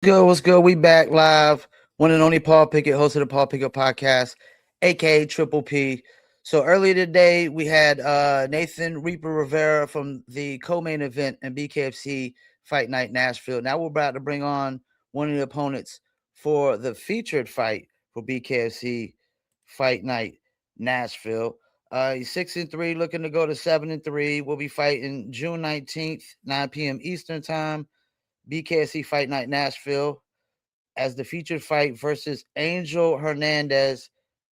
Good? What's good? We back live. One and only Paul Pickett, host of the Paul Pickett Podcast, aka Triple P. So earlier today, we had Nathan Reaper Rivera from the co-main event in BKFC Fight Night Nashville. Now we're about to bring on one of the opponents for the featured fight for BKFC Fight Night Nashville. He's 6-3, looking to go to 7-3. We'll be fighting June 19th, 9 p.m. Eastern Time. BKFC Fight Night Nashville as the featured fight versus Angel Hernandez.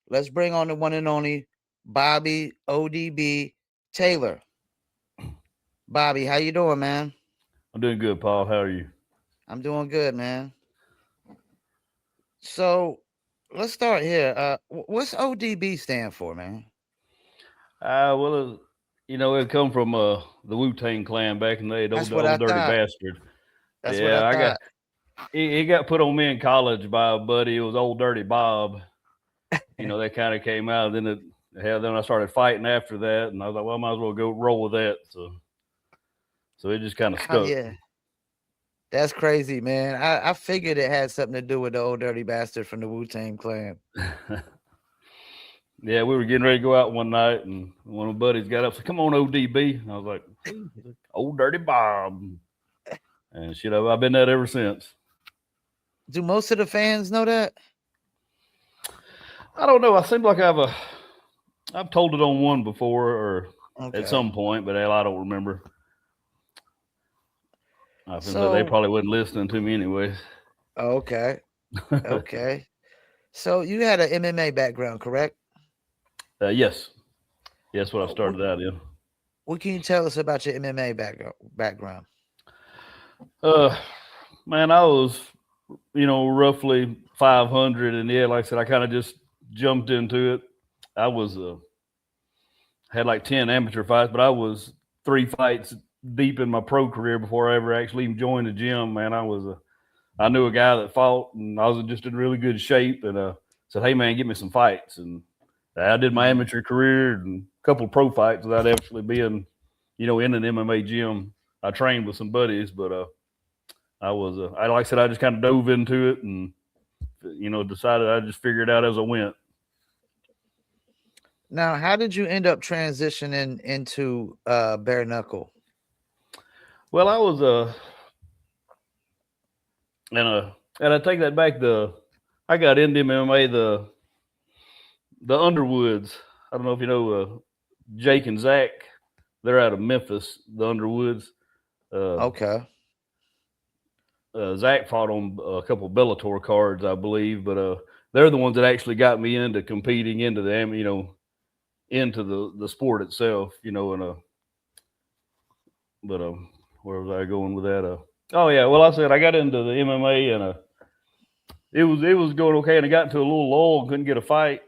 Let's bring on the one and only Bobby ODB Taylor. Bobby, how you doing, man? I'm doing good, Paul. How are you? I'm doing good, man. So let's start here. What's ODB stand for, man? Well, it come from the Wu-Tang Clan back in the day, That's the what I old dirty thought. bastard. That's what I Yeah, I got thought. it got put on me in college by a buddy. It was Old Dirty Bob. That kind of came out. Then I started fighting after that, and I was like, well, I might as well go roll with that. So it just kind of stuck. Yeah, that's crazy, man. I figured it had something to do with the old dirty bastard from the Wu-Tang Clan. Yeah, we were getting ready to go out one night, and one of my buddies got up and said, "Come on, ODB." And I was like, "Old Dirty Bob." And shit, I've been that ever since. Do most of the fans know that? I don't know. I seem like I've told it on one before or at Okay. some point, but hell, I don't remember. I think they So, probably wasn't listening to me anyways. okay. Okay. So you had an MMA background, correct? Yes, yes, what I What, started out in. what can you tell us about your MMA background? Uh, Man, I was roughly 500, and yeah, like I said, I kind of just jumped into it. I was had like 10 amateur fights, but I was 3 fights deep in my pro career before I ever actually even joined the gym. Man, I knew a guy that fought, and I was just in really good shape, and said, "Hey, man, give me some fights." And I did my Mhm. amateur career and a couple of pro fights without actually being, in an MMA gym. I trained with some buddies, but I like I said, I just kind of dove into it and decided I just figured it out as I went. Now, how did you end up transitioning into bare knuckle? Well, I was and I take that back. I got into MMA the Underwoods. I don't know if you know Jake and Zach. They're out of Memphis. The Underwoods. Uh, Okay. Zach fought on a couple of Bellator cards, I believe, but they're the ones that actually got me into competing into into the sport itself. But where was I going with that? Oh yeah, well I said I got into the MMA and it was going okay, and I got into a little lull and couldn't get a fight.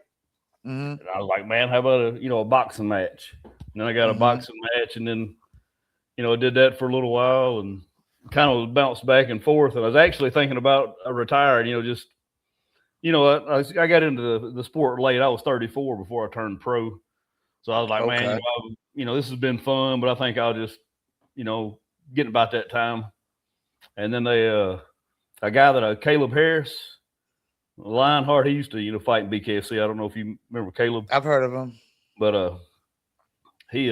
Mm-hmm. And I was like, man, how about a boxing match? And then I got a Mm-hmm. boxing match, and then I did that for a little while and kind of bounced back and forth. And I was actually thinking about retiring. Just I got into the sport late. I was 34 before I turned pro, so I was like, man, Okay. this has been fun, but I think I'll just get about that time. And then a guy Caleb Harris, Lionheart, he used to fight in BKFC. I don't know if you remember Caleb, I've heard of him. but he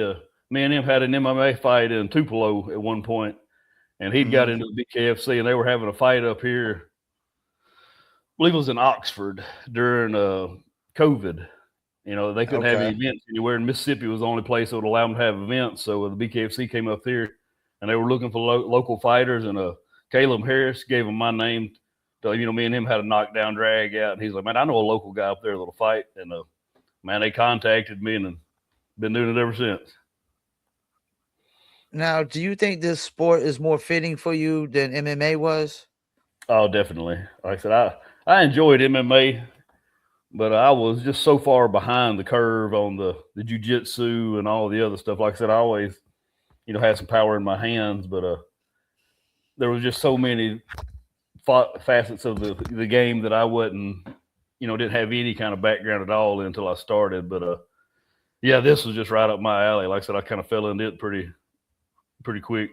me and him had an MMA fight in Tupelo at one point, and he'd got Mm-hmm. into the BKFC, and they were having a fight up here. I believe it was in Oxford during COVID. They couldn't have any Okay. events anywhere, and Mississippi was the only place that would allow them to have events. So the BKFC came up here, and they were looking for local fighters, and Caleb Harris gave him my name. So, me and him had a knockdown drag out, and he's like, man, I know a local guy up there that'll fight. And man, they contacted me, and been doing it ever since. Now, do you think this sport is more fitting for you than MMA was? Oh, definitely. Like I said, I enjoyed MMA, but I was just so far behind the curve on the jujitsu and all the other stuff. Like I said, I always had some power in my hands, but there was just so many facets of the game that I wasn't, didn't have any kind of background at all until I started. But yeah, this was just right up my alley. Like I said, I kind of fell into it pretty quick,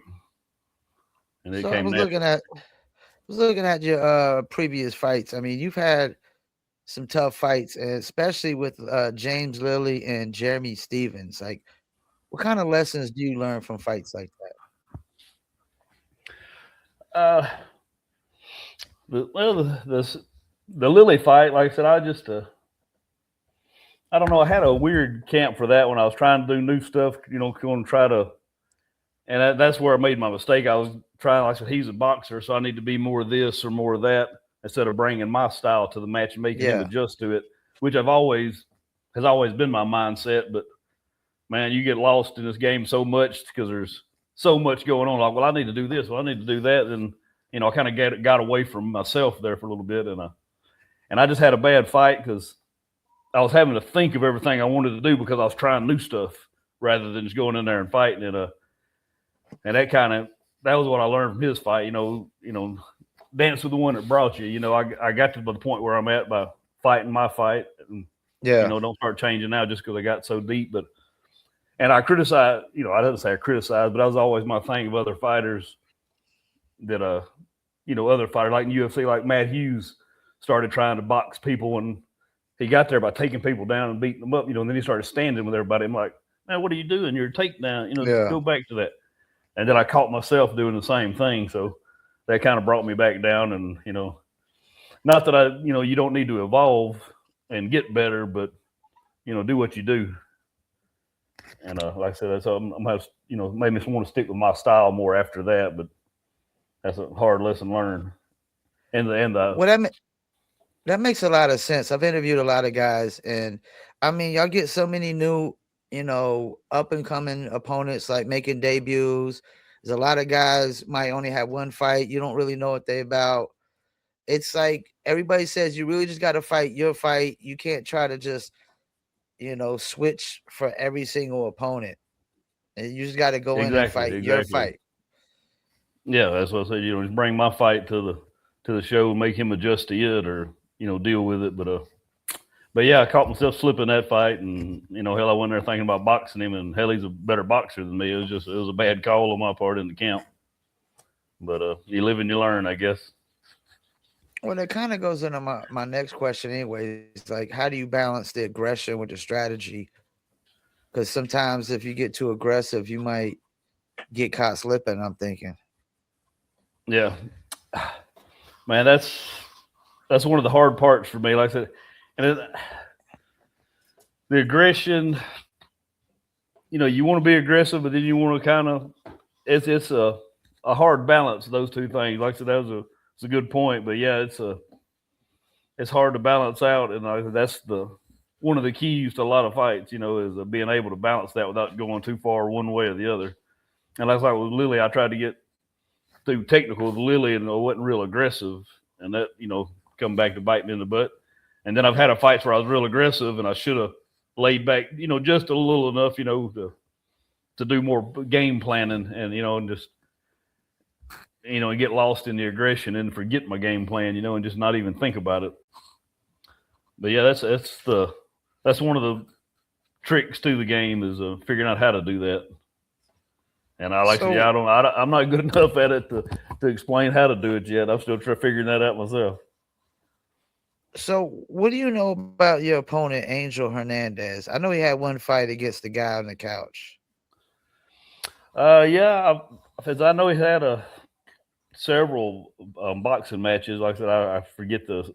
and it So I came was looking natural. at was looking at your previous fights. I mean, you've had some tough fights, and especially with James Lilly and Jeremy Stevens. Like, what kind of lessons do you learn from fights like Uh, the Lilly fight, like I said, I don't know. I had a weird camp for that when I was trying to do new stuff. Going to try to, and that's where I made my mistake. I was trying. Like I said, he's a boxer, so I need to be more of this or more of that instead of bringing my style to the match and making him Yeah. adjust to it, which has always been my mindset. But man, you get lost in this game so much because there's so much going on. Like, well, I need to do this. Well, I need to do that. And I kind of got away from myself there for a little bit, and I just had a bad fight because I was having to think of everything I wanted to do because I was trying new stuff rather than just going in there and fighting. And that was what I learned from his fight. Dance with the one that brought you. I got to the point where I'm at by fighting my fight, and Yeah. don't start changing now just because I got so deep. And I criticize, I didn't say I criticize, but that was always my thing of other fighters that, other fighters like in UFC, like Matt Hughes started trying to box people, and he got there by taking people down and beating them up, and then he started standing with everybody. I'm like, man, what are you doing? You're a takedown, Yeah. go back to that. And then I caught myself doing the same thing. So that kind of brought me back down. And, not that you don't need to evolve and get better, but, do what you do. And like I said, that's I'm made me want to stick with my style more after that. But that's a hard lesson learned. Well, that makes a lot of sense. I've interviewed a lot of guys, and I mean, y'all get so many new, up and coming opponents like making debuts. There's a lot of guys might only have one fight. You don't really know what they about. It's like everybody says you really just got to fight your fight. You can't try to just, switch for every single opponent. And you just got to go in and fight your exactly. fight. Yeah, that's what I said. Just bring my fight to the show and make him adjust to it, or deal with it. But yeah, I caught myself slipping that fight, and hell, I went there thinking about boxing him, and hell, he's a better boxer than me. It was a bad call on my part in the camp. But you live and you learn, I guess. Well, that kind of goes into my next question, anyways. Like, how do you balance the aggression with the strategy? Because sometimes if you get too aggressive, you might get caught slipping. I'm thinking. Yeah, man, that's one of the hard parts for me. Like I said, and the aggression. You want to be aggressive, but then you want to kind of. It's a hard balance of those two things. Like I said, it's a good point, but yeah, it's hard to balance out, and that's one of the keys to a lot of fights. Is being able to balance that without going too far one way or the other. And that's like with Lily, I tried to get too technical with Lily, and I wasn't real aggressive, and that come back to bite me in the butt. And then I've had a fights where I was real aggressive, and I should have laid back, just a little enough, to do more game planning, and just and get lost in the aggression and forget my game plan, and just not even think about it. But yeah, that's one of the tricks to the game is figuring out how to do that. And I like to, yeah, I'm not good enough at it to explain how to do it yet. I'm still figuring that out myself. So, what do you know about your opponent, Angel Hernandez? I know he had one fight against the guy on the couch. Yeah, I know he had several boxing matches. Like I said, I forget the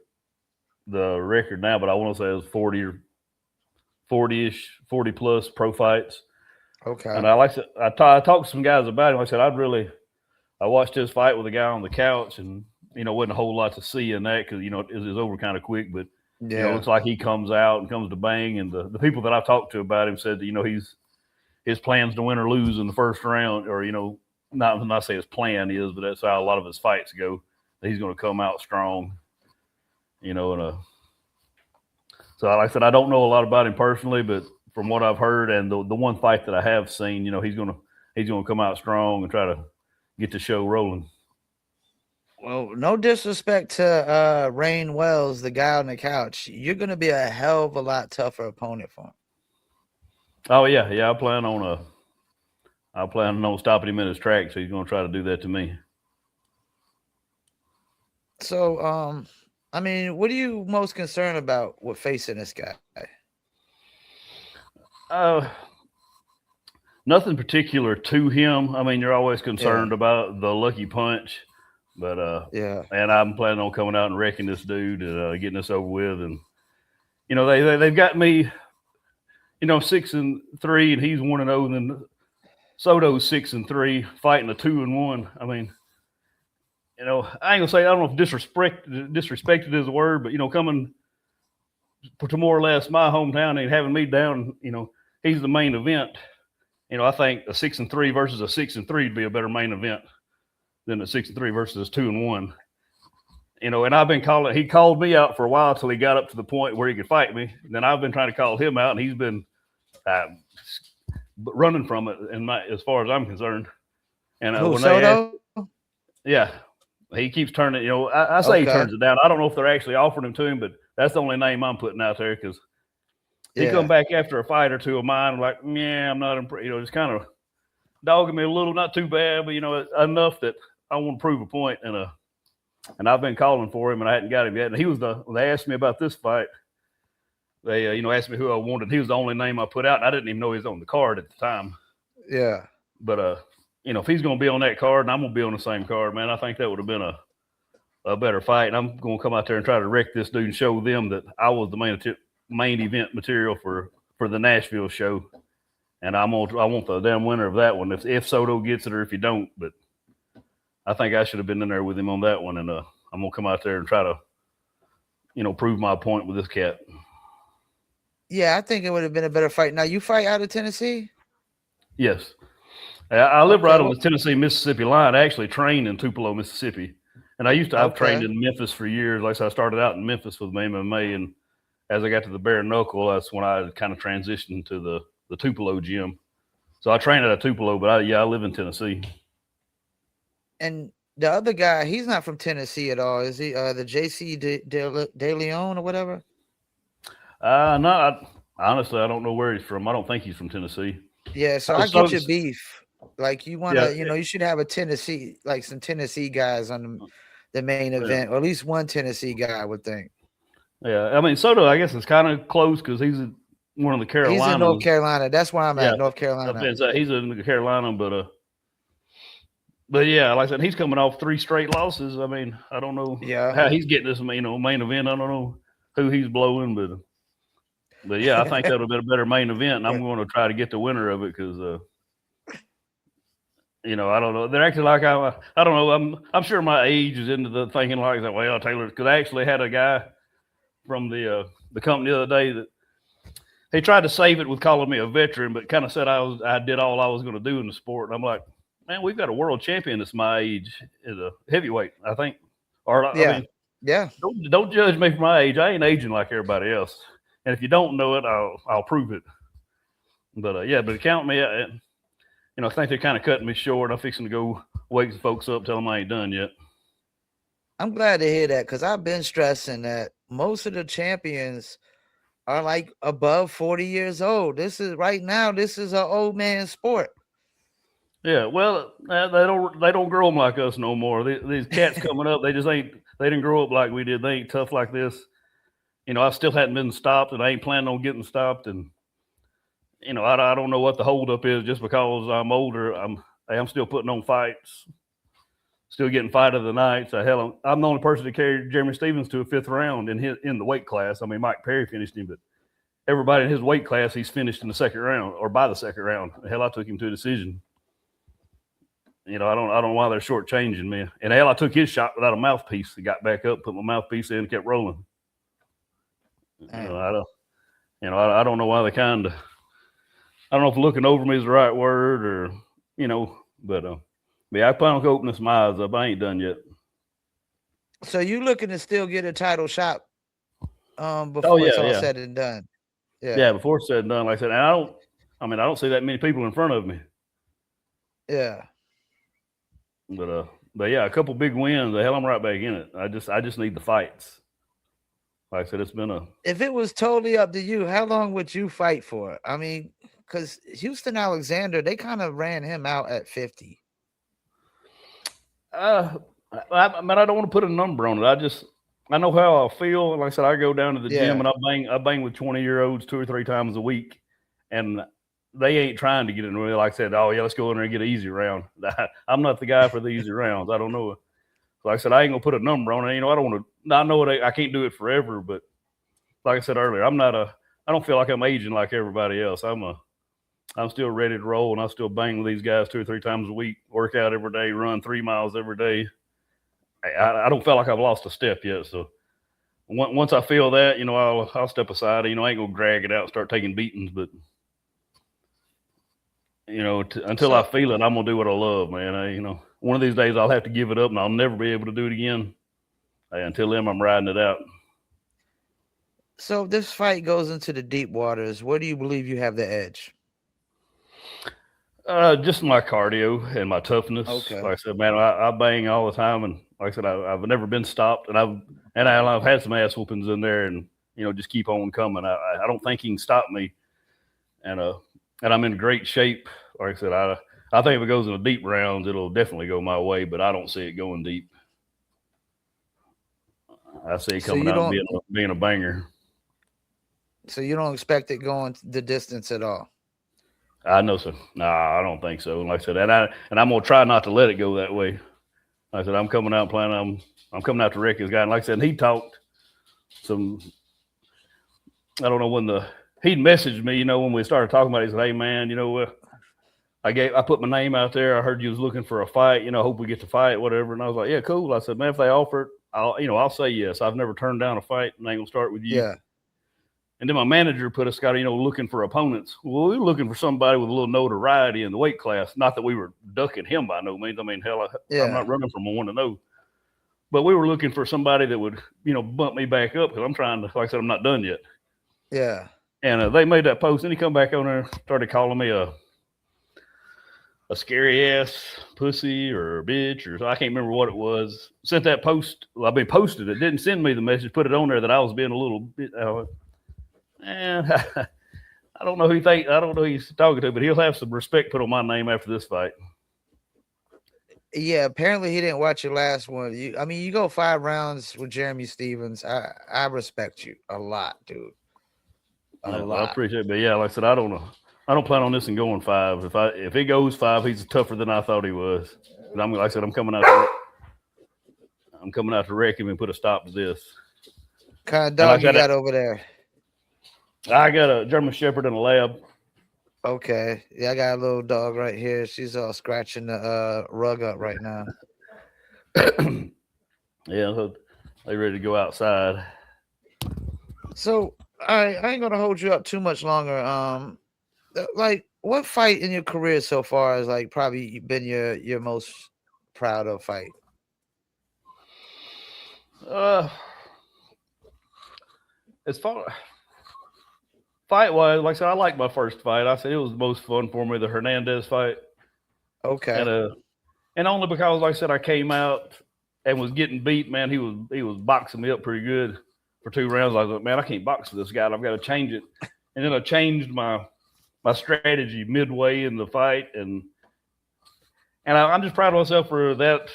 record now, but I want to say it was 40 plus pro fights. Okay. And I talked to some guys about him. I said I watched his fight with a guy on the couch, and wasn't a whole lot to see in that because it was over kind of quick. But yeah, it looks like he comes out and comes to bang. And the people that I talked to about him said that his plans to win or lose in the first round, or not say his plan is, but that's how a lot of his fights go. That he's going to come out strong. So like I said, I don't know a lot about him personally, but from what I've heard and the one fight that I have seen, he's gonna come out strong and try to get the show rolling. Well, no disrespect to Rain Wells, the guy on the couch. You're gonna be a hell of a lot tougher opponent for him. Oh yeah. I plan on stopping him in his tracks. So he's gonna try to do that to me. So, I mean, what are you most concerned about with facing this guy? Uh, Nothing particular to him. I mean, you're always Yeah, concerned about the lucky punch, but yeah, and I'm planning on coming out and wrecking this dude and getting this over with. And they've got me, 6-3, and he's 1-0. And then Soto's 6-3, fighting a 2-1. I mean, I ain't gonna say I don't know if disrespected is a word, but coming to more or less my hometown and having me down, he's the main event. I think a 6-3 versus a 6-3 would be a better main event than a 6-3 versus a 2-1. And I've been calling. He called me out for a while till he got up to the point where he could fight me. Then I've been trying to call him out, and he's been running from it. As far as I'm concerned, and who when they asked, Soto? yeah, he keeps turning. I say he Okay, turns it down. I don't know if they're actually offering him to him, but that's the only name I'm putting out there because he come yeah, back after a fight or two of mine, like, yeah, I'm not impressed. Just kind of dogging me a little, not too bad, but enough that I want to prove a point. And I've been calling for him, and I hadn't got him yet. And he was they asked me about this fight. They asked me who I wanted. He was the only name I put out, and I didn't even know he was on the card at the time. yeah. But if he's going to be on that card, and I'm going to be on the same card, man, I think that would have been a better fight. And I'm going to come out there and try to wreck this dude and show them that I was the main event material for the Nashville show. And I want the damn winner of that one if Soto gets it or if he don't. But I think I should have been in there with him on that one. And I'm going to come out there and try to, prove my point with this cat. Yeah, I think it would have been a better fight. Now, you fight out of Tennessee? Yes. I live right on Well, the Tennessee-Mississippi line. I actually trained in Tupelo, Mississippi. And I've trained okay. in Memphis for years. Like I said, I started out in Memphis with MMA. And as I got to the bare knuckle, that's when I kind of transitioned to the Tupelo gym. So I trained at Tupelo, but I live in Tennessee. And the other guy, he's not from Tennessee at all. Is he? The JC De Leon or whatever? Honestly, I don't know where he's from. I don't think he's from Tennessee. Yeah, so I So, get your beef. Like you yeah, wanna, you should have a Tennessee, like some Tennessee guys on the main yeah, event, or at least one Tennessee guy, I would think. yeah. I mean, Soto, I guess, is kind of close because he's one of the He's in North Carolinas. Carolina. That's where I'm Yeah, at, North Carolina. he's in Carolina, but yeah, like I said, he's coming off 3 straight losses. I mean, I don't know Yeah. how he's getting this, main event. I don't know who he's blowing, but yeah, I think that'll be a better main event, and I'm going to try to get the winner of it because. I don't know. They're acting like I don't know. I'm sure my age is into the thinking like that. Well, Taylor, because I actually had a guy from the company the other day that he tried to save it with calling me a veteran, but kind of said I did all I was going to do in the sport. And I'm like, man, we've got a world champion that's my age is a heavyweight, I think. Or Yeah. I mean, Yeah. don't judge me for my age. I ain't aging like everybody else. And if you don't know it, I'll prove it. But yeah, but count me. I think they're kind of cutting me short. I'm fixing to go wake the folks up, tell them I ain't done yet. I'm glad to hear that because I've been stressing that most of the champions are like above 40 years old. This is an old man sport. Yeah, well, they don't grow them like us no more. These cats coming up, they just ain't. They didn't grow up like we did. They ain't tough like this. I still hadn't been stopped, and I ain't planning on getting stopped. And I don't know what the holdup is. Just because I'm older, I'm still putting on fights, still getting fight of the night. So hell, I'm the only person to carry Jeremy Stevens to a 5th round in the weight class. I mean, Mike Perry finished him, but everybody in his weight class, he's finished in the 2nd round or by the 2nd round. Hell, I took him to a decision. I don't know why they're shortchanging me. And hell, I took his shot without a mouthpiece. I got back up, put my mouthpiece in, and kept rolling. I don't know why they kind of. I don't know if looking over me is the right word or, but yeah, I plan on opening some eyes up. I ain't done yet. So you looking to still get a title shot before it's all said and done? Yeah, before it's said and done. Like I said, I don't see that many people in front of me. Yeah. But yeah, a couple big wins. The hell, I'm right back in it. I just need the fights. Like I said, it's been If it was totally up to you, how long would you fight for? I mean, because Houston Alexander, they kind of ran him out at 50. I mean, I don't want to put a number on it. I know how I feel. Like I said, I go down to the gym Yeah. and I bang with 20-year-olds 2 or 3 times a week, and they ain't trying to get in. Really, like I said, oh yeah, let's go in there and get an easy round. I'm not the guy for the easy rounds. I don't know. Like I said, I ain't gonna put a number on it. I don't want to. I know I can't do it forever, but like I said earlier, I'm not a. I don't feel like I'm aging like everybody else. I'm still ready to roll, and I still bang with these guys 2 or 3 times a week. Work out every day, run 3 miles every day. I don't feel like I've lost a step yet. So once I feel that, I'll step aside. I ain't gonna drag it out and start taking beatings, but until I So feel it, I'm gonna do what I love, man. One of these days I'll have to give it up, and I'll never be able to do it again. Until then, I'm riding it out. so this fight goes into the deep waters. Where do you believe you have the edge? Just my cardio and my toughness. Okay. Like I said, man, I bang all the time, and like I said, I've never been stopped, and I've had some ass whoopings in there, and just keep on coming. I don't think he can stop me, and I'm in great shape. Like I said, I think if it goes in the deep rounds, it'll definitely go my way, but I don't see it going deep. I see it So coming you out and don't being a banger. so you don't expect it going the distance at all. I know so. Nah, I don't think so. Like I said, and I'm gonna try not to let it go that way. Like I said, I'm coming out playing. I'm coming out to wreck this guy. And like I said, he talked some. I don't know when he'd messaged me. When we started talking about it, he said, "Hey man, I put my name out there. I heard you was looking for a fight. Hope we get to fight, whatever." And I was like, "Yeah, cool." I said, "Man, if they offer it, I'll say yes. I've never turned down a fight, and I ain't gonna start with you." Yeah. And then my manager put us, Scott, looking for opponents. Well, we were looking for somebody with a little notoriety in the weight class. Not that we were ducking him by no means. I mean, hell, I'm Yeah. not running from a 1-0. But we were looking for somebody that would, bump me back up because I'm trying to, like I said, I'm not done yet. Yeah. And they made that post, and he come back on there, started calling me a scary ass pussy or a bitch or I can't remember what it was. Sent that post. Well, I mean, posted it. Didn't send me the message. Put it on there that I was being a little bit. And I don't know who I don't know who he's talking to, but he'll have some respect put on my name after this fight. Yeah, apparently he didn't watch your last one. You go 5 rounds with Jeremy Stevens. I respect you a lot, dude. A I lot. appreciate it, but yeah, like I said, I don't plan on this and going 5. If he goes 5, he's tougher than I thought he was. And like I said, I'm coming out to wreck him and put a stop to this. What kind of And like dog I you said, got over there? I got a German Shepherd in a lab. Okay. Yeah, I got a little dog right here. She's all scratching the rug up right now. Yeah, so they ready to go outside. So I ain't gonna hold you up too much longer. Like what fight in your career so far has like probably been your most proud of fight? Uh, as far fight wise, like I said, I like my first fight. I said it was the most fun for me, the Hernandez fight, Okay. and only because, like I said, I came out and was getting beat. Man, he was boxing me up pretty good for 2 rounds. I was like, man, I can't box with this guy. I've got to change it. And then I changed my strategy midway in the fight, and I'm just proud of myself for that.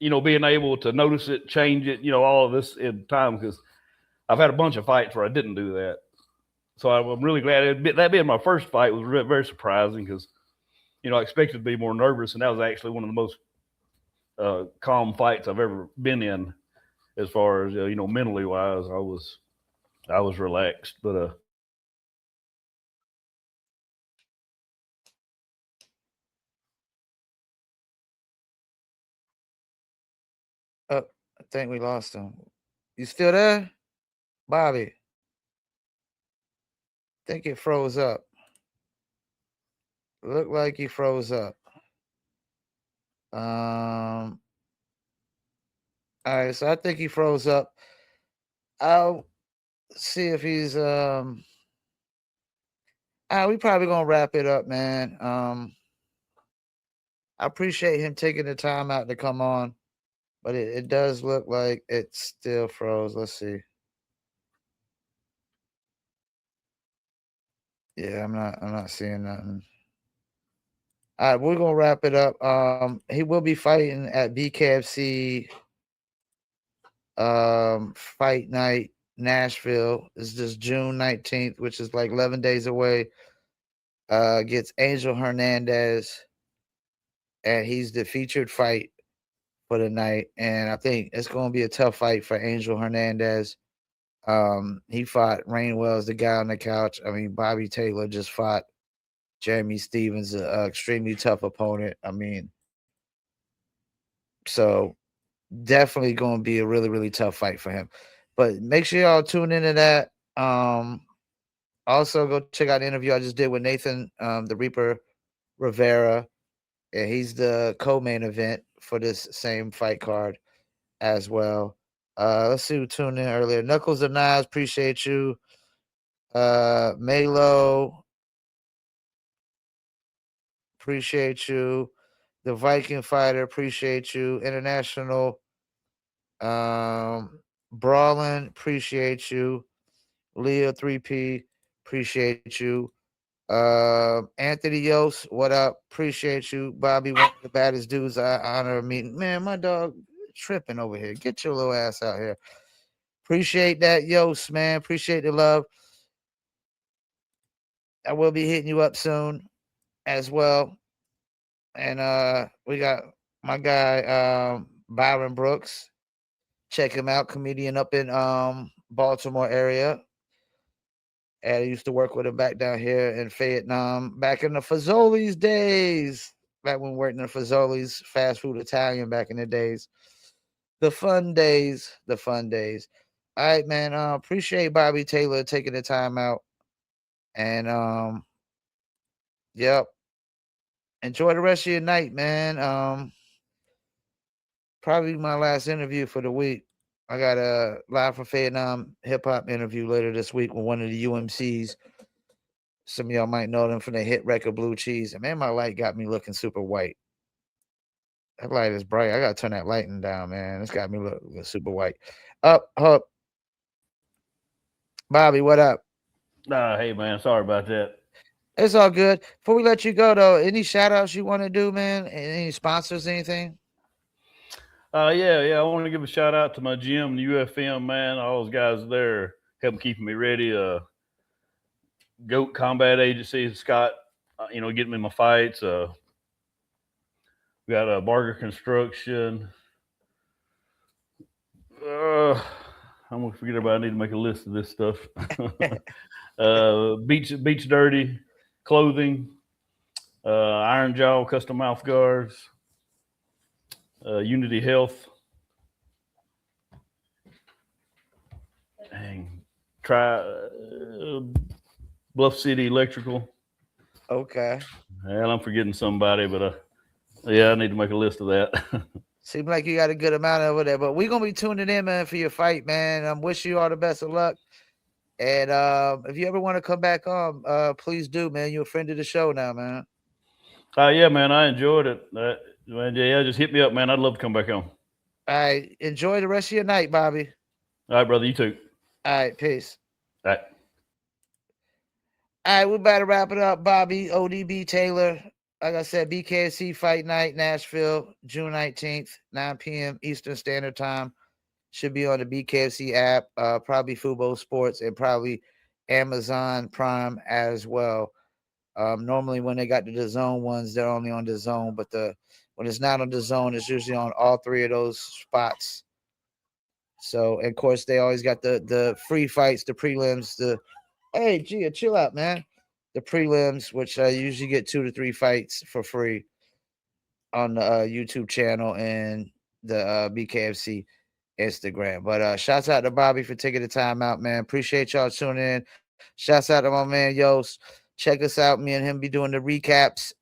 Being able to notice it, change it. All of this in time because I've had a bunch of fights where I didn't do that. So I'm really glad that being my first fight was very surprising because I expected to be more nervous, and that was actually one of the most calm fights I've ever been in, as far as mentally wise. I was relaxed, but I think we lost him. You still there, Bobby? Think it froze up. Looked like he froze up. All right, so I think he froze up. I'll see if he's we probably gonna wrap it up, man. I appreciate him taking the time out to come on, but it does look like it still froze. Let's see. Yeah, I'm not seeing nothing. All right, we're gonna wrap it up. He will be fighting at BKFC Fight night, Nashville is just June 19th, which is like 11 days away. Gets Angel Hernandez, and he's the featured fight for the night. And I think it's going to be a tough fight for Angel Hernandez. He fought Rain Wells, the guy on the couch. I mean, Bobby Taylor just fought Jeremy Stevens, an extremely tough opponent. I mean, so definitely going to be a really, really tough fight for him. But make sure y'all tune into that. Also, go check out the interview I just did with Nathan, the Reaper Rivera. And he's the co-main event for this same fight card as well. Let's see who tuned in earlier. Knuckles and Knives, appreciate you. Melo, appreciate you. The Viking Fighter, appreciate you. International, Brawlin, appreciate you. Leah 3P, appreciate you. Anthony Yost, what up? Appreciate you. Bobby, one of the baddest dudes I honor meeting. Man, my dog tripping over here. Get your little ass out here. Appreciate that, Yost, man. Appreciate the love. I will be hitting you up soon as well. And we got my guy Byron Brooks. Check him out, comedian up in Baltimore area. And I used to work with him back down here in Vietnam, back in the Fazoli's days. Back when we worked in the Fazoli's fast food Italian back in the days. The fun days. The fun days. All right, man. Appreciate Bobby Taylor taking the time out. And yep. Enjoy the rest of your night, man. Probably my last interview for the week. I got a live from Vietnam hip hop interview later this week with one of the UMCs. Some of y'all might know them from the hit record Blue Cheese. And man, my light got me looking super white. That light is bright. I gotta turn that lighting down, man. It's got me looking super white. Up. Bobby, what up? Hey man, sorry about that. It's all good. Before we let you go though, any shout outs you want to do, man? Any sponsors, anything? Yeah. I want to give a shout out to my gym, the UFM, man. All those guys there helping keeping me ready. Goat Combat Agency, Scott, getting me my fights. We got a Barger Construction. I'm gonna forget about. I need to make a list of this stuff. Beach Dirty Clothing, Iron Jaw Custom Mouth Guards, Unity Health. Try Bluff City Electrical. Okay. Well, I'm forgetting somebody, but yeah, I need to make a list of that. Seems like you got a good amount over there, but we're gonna be tuning in, man, for your fight, man. I'm wishing you all the best of luck. And if you ever want to come back on, please do, man. You're a friend of the show now, man. Yeah, man, I enjoyed it. Man, yeah, just hit me up, man. I'd love to come back on. All right. Enjoy the rest of your night, Bobby. All right, brother. You too. All right. Peace. All right. All right. We're about to wrap it up, Bobby. ODB Taylor. Like I said, BKFC Fight Night, Nashville, June 19th, 9 p.m. Eastern Standard Time. Should be on the BKFC app, probably Fubo Sports, and probably Amazon Prime as well. Normally, when they got the DAZN ones, they're only on DAZN, but when it's not on DAZN, it's usually on all three of those spots. So, and of course, they always got the free fights, the prelims. Hey, Gia, chill out, man. The prelims, which I usually get 2 to 3 fights for free on the YouTube channel and the BKFC Instagram. But shouts out to Bobby for taking the time out, man. Appreciate y'all tuning in. Shouts out to my man Yost. Check us out. Me and him be doing the recaps.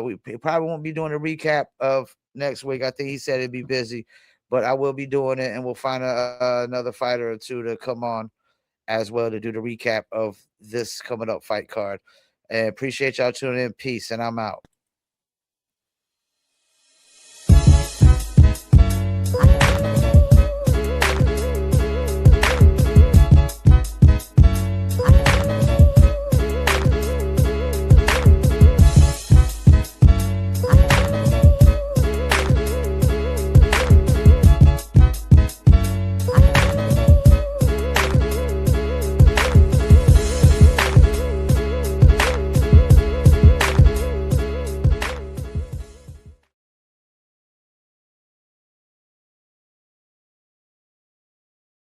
We probably won't be doing a recap of next week. I think he said it'd be busy, but I will be doing it, and we'll find another fighter or two to come on as well to do the recap of this coming up fight card. And appreciate y'all tuning in. Peace, and I'm out.